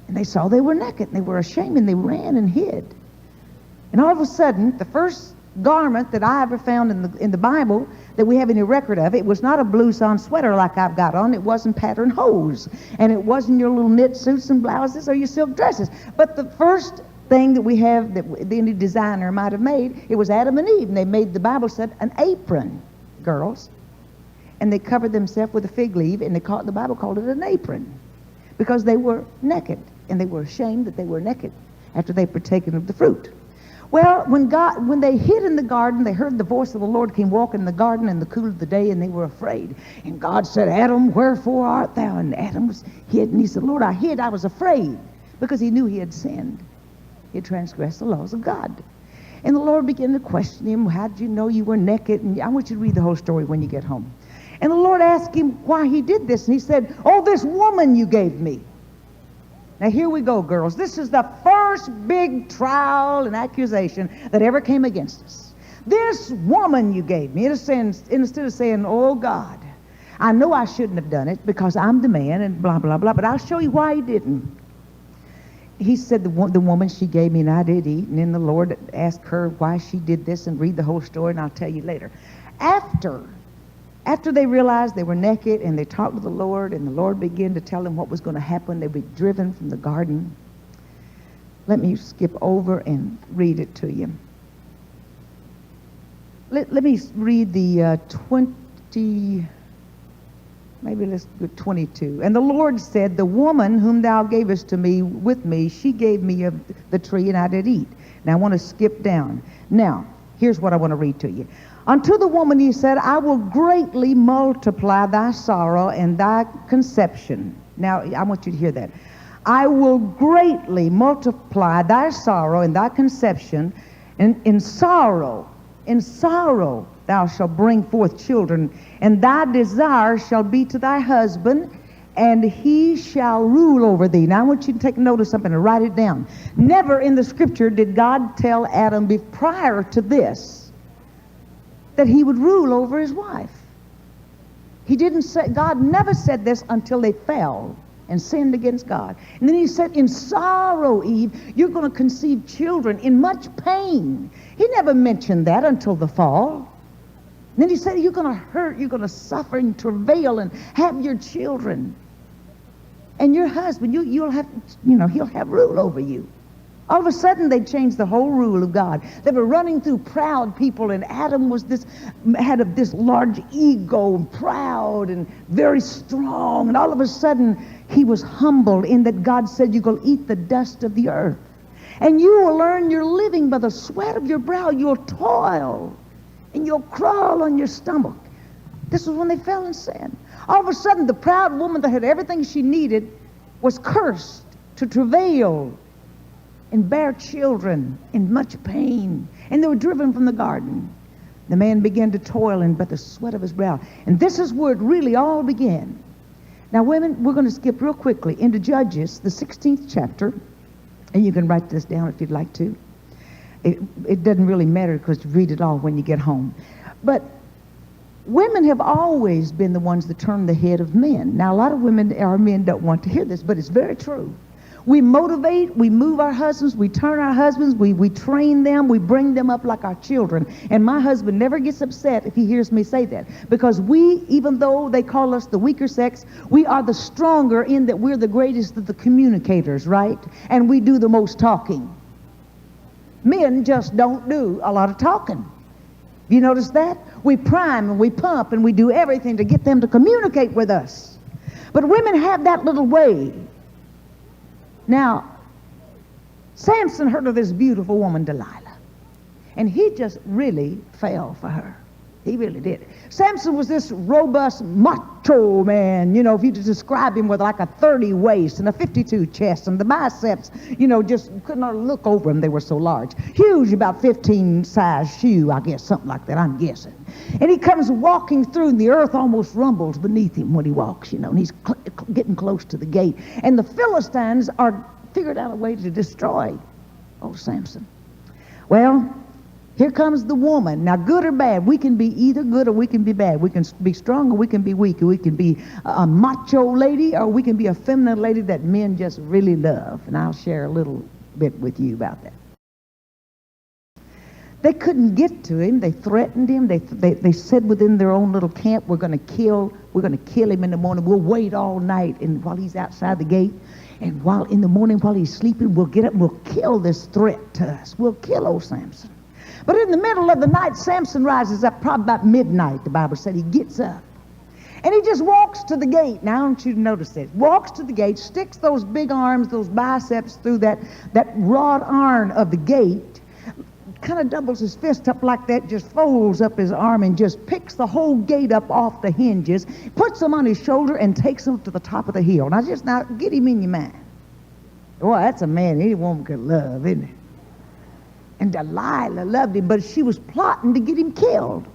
And they saw they were naked, and they were ashamed, and they ran and hid. And all of a sudden, the first garment that I ever found in the Bible that we have any record of, it was not a blouson sweater like I've got on. It wasn't patterned hose, and it wasn't your little knit suits and blouses or your silk dresses. But the first thing that we have that any designer might have made, it was Adam and Eve, and they made, the Bible said, an apron, girls, and they covered themselves with a fig leaf, and the Bible called it an apron, because they were naked, and they were ashamed that they were naked after they partaken of the fruit. Well, when they hid in the garden, they heard the voice of the Lord came walking in the garden in the cool of the day, and they were afraid. And God said, Adam, wherefore art thou? And Adam was hid, and he said, Lord, I hid, I was afraid, because he knew he had sinned. He had transgressed the laws of God. And the Lord began to question him, how did you know you were naked? And I want you to read the whole story when you get home. And the Lord asked him why he did this, and he said, oh, this woman you gave me. Now, here we go, girls. This is the first big trial and accusation that ever came against us. This woman you gave me, instead of saying, oh, God, I know I shouldn't have done it because I'm the man and blah, blah, blah, but I'll show you why he didn't. He said, the woman she gave me and I did eat, and then the Lord asked her why she did this, and read the whole story, and I'll tell you later. After they realized they were naked and they talked to the Lord, and the Lord began to tell them what was going to happen, they'd be driven from the garden. Let me skip over and read it to you. Let me read the 22. And the Lord said, the woman whom thou gavest to me with me, she gave me of the tree, and I did eat. Now I want to skip down. Now, here's what I want to read to you. Unto the woman he said, I will greatly multiply thy sorrow and thy conception. Now, I want you to hear that. I will greatly multiply thy sorrow and thy conception, and in sorrow thou shalt bring forth children, and thy desire shall be to thy husband, and he shall rule over thee. Now, I want you to take note of something and write it down. Never in the scripture did God tell Adam prior to this that he would rule over his wife. He didn't say, God never said this until they fell and sinned against God. And then he said, in sorrow, Eve, you're going to conceive children in much pain. He never mentioned that until the fall. And then he said, you're going to hurt, you're going to suffer and travail and have your children. And your husband, he'll have rule over you. All of a sudden, they changed the whole rule of God. They were running through proud people, and Adam had this large ego, and proud and very strong. And all of a sudden, he was humbled in that God said, you're going to eat the dust of the earth. And you will earn your living by the sweat of your brow. You'll toil, and you'll crawl on your stomach. This was when they fell in sin. All of a sudden, the proud woman that had everything she needed was cursed to travail and bear children in much pain. And they were driven from the garden. The man began to toil and but the sweat of his brow. And this is where it really all began. Now, women, we're going to skip real quickly into Judges, the 16th chapter. And you can write this down if you'd like to. It doesn't really matter because you read it all when you get home. But women have always been the ones that turn the head of men. Now, a lot of our men don't want to hear this, but it's very true. We motivate, we move our husbands, we turn our husbands, we train them, we bring them up like our children. And my husband never gets upset if he hears me say that. Because we, even though they call us the weaker sex, we are the stronger in that we're the greatest of the communicators, right? And we do the most talking. Men just don't do a lot of talking. You notice that? We prime and we pump and we do everything to get them to communicate with us. But women have that little way. Now, Samson heard of this beautiful woman, Delilah, and he just really fell for her. He really did. Samson was this robust, macho man, if you describe him with like a 30 waist and a 52 chest, and the biceps, just could not look over him. They were so large. Huge, about 15 size shoe, I guess, something like that, I'm guessing. And he comes walking through, and the earth almost rumbles beneath him when he walks, and he's getting close to the gate. And the Philistines figured out a way to destroy old Samson. Well, Here comes the woman. Now, good or bad, we can be either good or we can be bad. We can be strong or we can be weak. We can be a macho lady or we can be a feminine lady that men just really love. And I'll share a little bit with you about that. They couldn't get to him. They threatened him. They said within their own little camp, we're going to kill him in the morning. We'll wait all night and while he's outside the gate. And while in the morning, while he's sleeping, we'll get up and we'll kill this threat to us. We'll kill old Samson. But in the middle of the night, Samson rises up, probably about midnight, the Bible said. He gets up. And he just walks to the gate. Now, I want you to notice this. Walks to the gate, sticks those big arms, those biceps through that wrought iron of the gate, kind of doubles his fist up like that, just folds up his arm and just picks the whole gate up off the hinges, puts him on his shoulder and takes him to the top of the hill. Now get him in your mind. Well, that's a man any woman could love, isn't it? And Delilah loved him, but she was plotting to get him killed.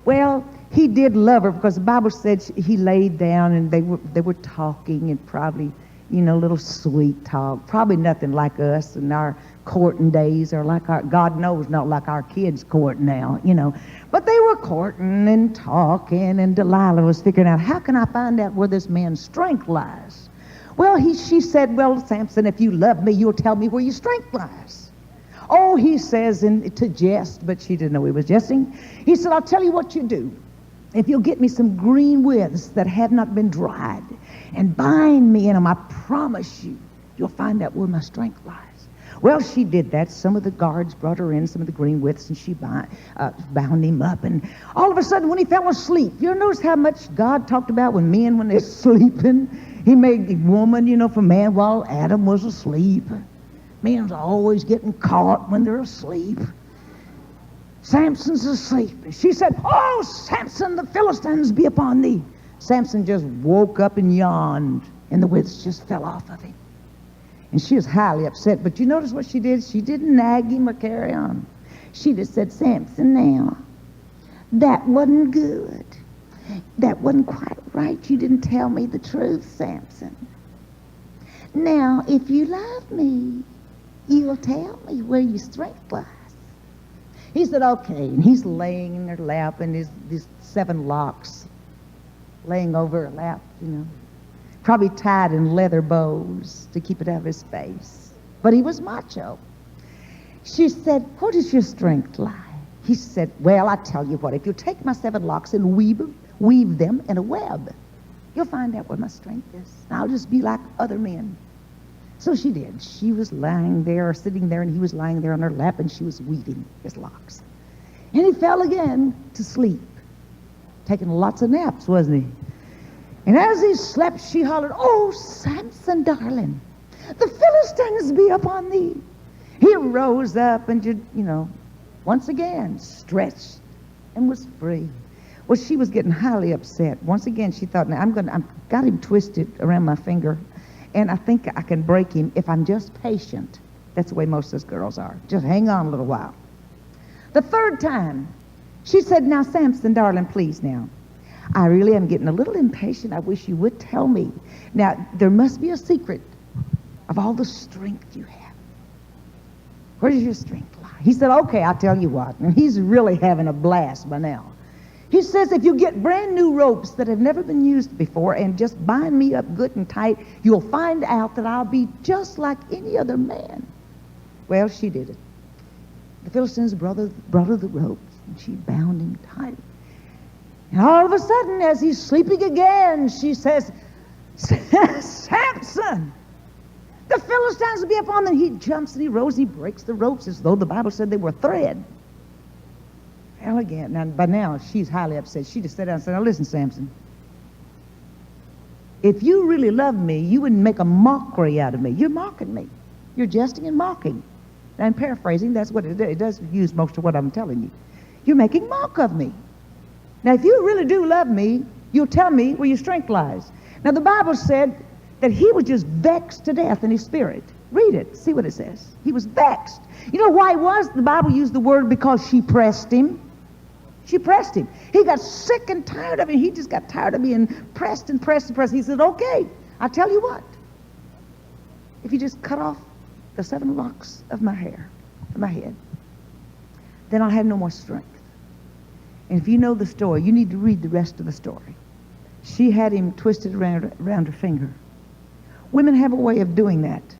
Well, he did love her because the Bible said he laid down and they were talking and probably, you know, little sweet talk. Probably nothing like us in our courting days or like God knows, not like our kids court now, you know. But they were courting and talking, and Delilah was figuring out, how can I find out where this man's strength lies? Well, she said, well, Samson, if you love me, you'll tell me where your strength lies. Oh, he says to jest, but she didn't know he was jesting. He said, I'll tell you what you do. If you'll get me some green withs that have not been dried and bind me in them, I promise you'll find out where my strength lies. Well, she did that. Some of the guards brought her in some of the green withs, and she bound him up. And all of a sudden, when he fell asleep, you notice how much God talked about when they're sleeping? He made woman, you know, for man while Adam was asleep. Men's always getting caught when they're asleep. Samson's asleep. She said, oh, Samson, the Philistines be upon thee. Samson just woke up and yawned, and the withs just fell off of him. And she was highly upset. But you notice what she did? She didn't nag him or carry on. She just said, Samson, now, that wasn't good. That wasn't quite right. You didn't tell me the truth, Samson. Now, if you love me, you'll tell me where your strength lies. He said, okay. And he's laying in her lap, and these 7 locks laying over her lap, you know. Probably tied in leather bows to keep it out of his face. But he was macho. She said, where does your strength lie? He said, well, I tell you what, if you take my 7 locks and weave them in a web, you'll find out where my strength is. And I'll just be like other men. So she did. She was lying there, or sitting there, and he was lying there on her lap, and she was weaving his locks. And he fell again to sleep, taking lots of naps, wasn't he? And as he slept, she hollered, oh, Samson, darling, the Philistines be upon thee. He rose up and, you know, once again stretched and was free. Well, she was getting highly upset. Once again, she thought, now I've got him twisted around my finger, and I think I can break him if I'm just patient. That's the way most of us girls are. Just hang on a little while. The 3rd time, she said, now, Samson, darling, please now. I really am getting a little impatient. I wish you would tell me. Now, there must be a secret of all the strength you have. Where does your strength lie? He said, okay, I'll tell you what. And he's really having a blast by now. He says, if you get brand new ropes that have never been used before and just bind me up good and tight, you'll find out that I'll be just like any other man. Well, she did it. The Philistines brought her the ropes, and she bound him tight. And all of a sudden, as he's sleeping again, she says, Samson, the Philistines will be upon them. He jumps and he rose and he breaks the ropes as though the Bible said they were thread. Well, again, now, by now, she's highly upset. She just sat down and said, now listen, Samson, if you really loved me, you wouldn't make a mockery out of me. You're mocking me. You're jesting and mocking. Now, I'm paraphrasing. That's what it does use most of what I'm telling you. You're making mock of me. Now, if you really do love me, you'll tell me where your strength lies. Now, the Bible said that he was just vexed to death in his spirit. Read it. See what it says. He was vexed. You know why he was? The Bible used the word because she pressed him. She pressed him. He got sick and tired of it. He just got tired of being pressed and pressed and pressed. He said, okay, I'll tell you what. If you just cut off the 7 locks of my hair, of my head, then I'll have no more strength. And if you know the story, you need to read the rest of the story. She had him twisted around her finger. Women have a way of doing that.